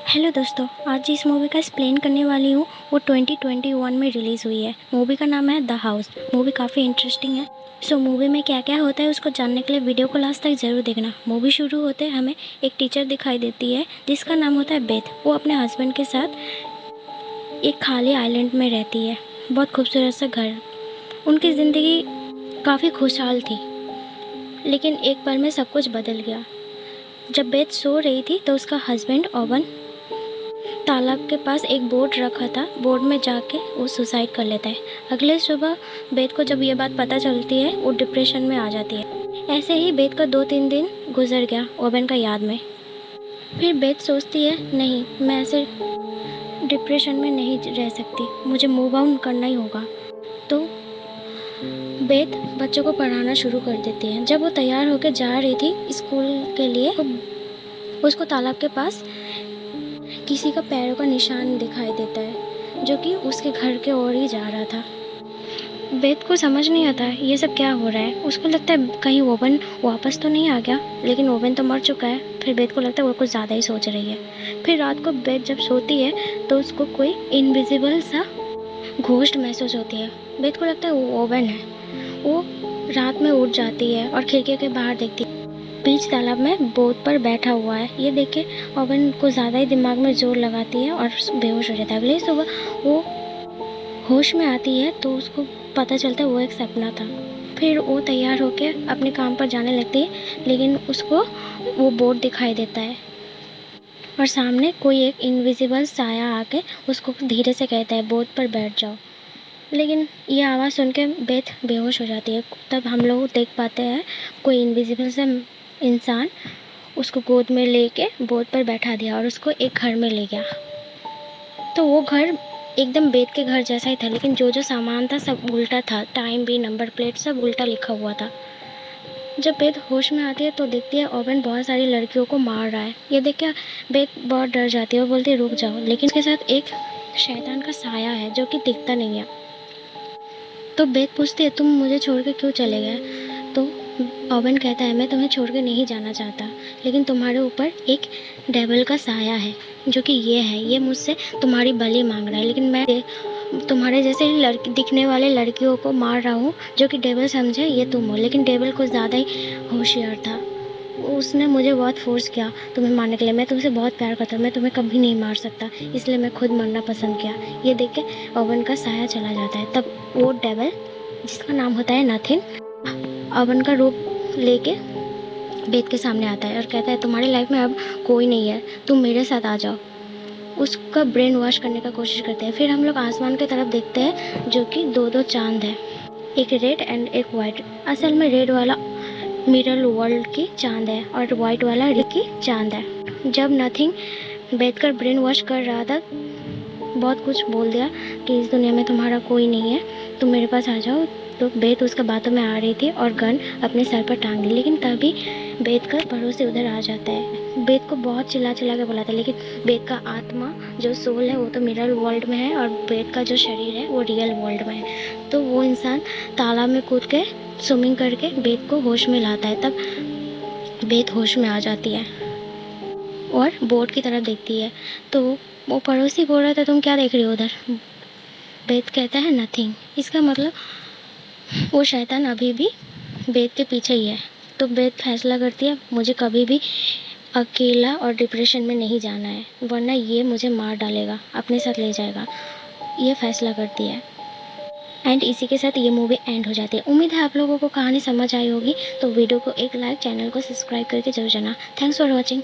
Hello दोस्तों, आज जिस मूवी का एक्सप्लेन करने वाली हूँ वो 2021 में रिलीज़ हुई है। मूवी का नाम है द हाउस। मूवी काफ़ी इंटरेस्टिंग है। सो मूवी में क्या क्या होता है उसको जानने के लिए वीडियो को लास्ट तक ज़रूर देखना। मूवी शुरू होते हमें एक टीचर दिखाई देती है जिसका नाम होता है बेथ। वो अपने हस्बैंड के साथ एक खाली आइलैंड में रहती है। बहुत खूबसूरत सा घर। उनकी ज़िंदगी काफ़ी खुशहाल थी, लेकिन एक पल में सब कुछ बदल गया। जब बेथ सो रही थी तो उसका हस्बैंड ओवन तालाब के पास एक बोर्ड रखा था। बोर्ड में जाके वो सुसाइड कर लेता है। अगले सुबह बेथ को जब ये बात पता चलती है वो डिप्रेशन में आ जाती है। ऐसे ही बेथ का 2-3 दिन गुजर गया ओवन का याद में। फिर बेथ सोचती है नहीं, मैं ऐसे डिप्रेशन में नहीं रह सकती, मुझे मूव ऑन करना ही होगा। तो बेथ बच्चों को पढ़ाना शुरू कर देती है। जब वो तैयार होकर जा रही थी स्कूल के लिए तो उसको तालाब के पास किसी का पैरों का निशान दिखाई देता है जो कि उसके घर के ओर ही जा रहा था। बेथ को समझ नहीं आता ये सब क्या हो रहा है। उसको लगता है कहीं ओवन वापस तो नहीं आ गया, लेकिन ओवन तो मर चुका है। फिर बेथ को लगता है वो कुछ ज़्यादा ही सोच रही है। फिर रात को बेथ जब सोती है तो उसको कोई इनविजिबल सा घोस्ट महसूस होती है। बेथ को लगता है वो ओवन है। वो रात में उठ जाती है और खिड़की के बाहर देखती है। बीच तालाब में बोट पर बैठा हुआ है। ये देख के ओवन को ज़्यादा ही दिमाग में जोर लगाती है और बेहोश हो जाता है। अगले सुबह वो होश में आती है तो उसको पता चलता है वो एक सपना था। फिर वो तैयार होकर अपने काम पर जाने लगती है, लेकिन उसको वो बोट दिखाई देता है और सामने कोई एक इनविजिबल साया आके उसको धीरे से कहता है बोट पर बैठ जाओ। लेकिन ये आवाज़ सुन के बेथ बेहोश हो जाती है। तब हम लोग देख पाते हैं कोई इनविजिबल सा इंसान उसको गोद में लेके बोट पर बैठा दिया और उसको एक घर में ले गया। तो वो घर एकदम बेथ के घर जैसा ही था, लेकिन जो जो सामान था सब उल्टा था। टाइम भी, नंबर प्लेट सब उल्टा लिखा हुआ था। जब बेथ होश में आती है तो देखती है ओवन बहुत सारी लड़कियों को मार रहा है। ये देख के बेथ बहुत डर जाती है और बोलती है रुक जाओ, लेकिन उसके साथ एक शैतान का साया है जो कि दिखता नहीं है। तो बेथ पूछती है तुम मुझे छोड़ के क्यों चले गए। तो ओवन कहता है मैं तुम्हें छोड़ के नहीं जाना चाहता, लेकिन तुम्हारे ऊपर एक डेविल का साया है जो कि ये मुझसे तुम्हारी बलि मांग रहा है। लेकिन मैं तुम्हारे जैसे लड़की दिखने वाले लड़कियों को मार रहा हूँ जो कि डेविल समझे ये तुम हो। लेकिन डेविल कुछ ज़्यादा ही होशियार था। उसने मुझे बहुत फोर्स किया तुम्हें मारने के लिए। मैं तुमसे बहुत प्यार करता हूँ, मैं तुम्हें कभी नहीं मार सकता, इसलिए मैं खुद मरना पसंद किया। ये देख के ओवन का साया चला जाता है। तब वो डेविल जिसका नाम होता है नथिंग ओवन का रूप लेके बेथ के सामने आता है और कहता है तुम्हारी लाइफ में अब कोई नहीं है, तुम मेरे साथ आ जाओ। उसका ब्रेन वॉश करने का कोशिश करते हैं। फिर हम लोग आसमान की तरफ देखते हैं जो कि 2-2 चांद है, एक रेड एंड एक वाइट। असल में रेड वाला मिरर वर्ल्ड की चांद है और वाइट वाला रिक की चांद है। जब नथिंग बेथ कर ब्रेन वॉश कर रहा था बहुत कुछ बोल दिया कि इस दुनिया में तुम्हारा कोई नहीं है, तुम मेरे पास आ जाओ। तो बेथ उसका बातों में आ रही थी और गन अपने सर पर टांग दी, लेकिन तभी बेथ का पड़ोसी उधर आ जाता है। बेथ को बहुत चिल्ला चिल्ला के बुलाता है, लेकिन बेथ का आत्मा जो सोल है वो तो मिरर वर्ल्ड में है और बेथ का जो शरीर है वो रियल वर्ल्ड में है। तो वो इंसान तालाब में कूद के स्विमिंग करके बेथ को होश में लाता है। तब बेथ होश में आ जाती है और बोट की तरफ देखती है। तो वो पड़ोसी बोल रहा था तुम क्या देख रही हो उधर। बेथ कहता है नथिंग। इसका मतलब वो शैतान अभी भी बेथ के पीछे ही है। तो बेथ फैसला करती है मुझे कभी भी अकेला और डिप्रेशन में नहीं जाना है, वरना ये मुझे मार डालेगा, अपने साथ ले जाएगा। ये फैसला करती है एंड इसी के साथ ये मूवी एंड हो जाती है। उम्मीद है आप लोगों को कहानी समझ आई होगी। तो वीडियो को एक लाइक, चैनल को सब्सक्राइब करके जरूर जाना। Thanks for watching.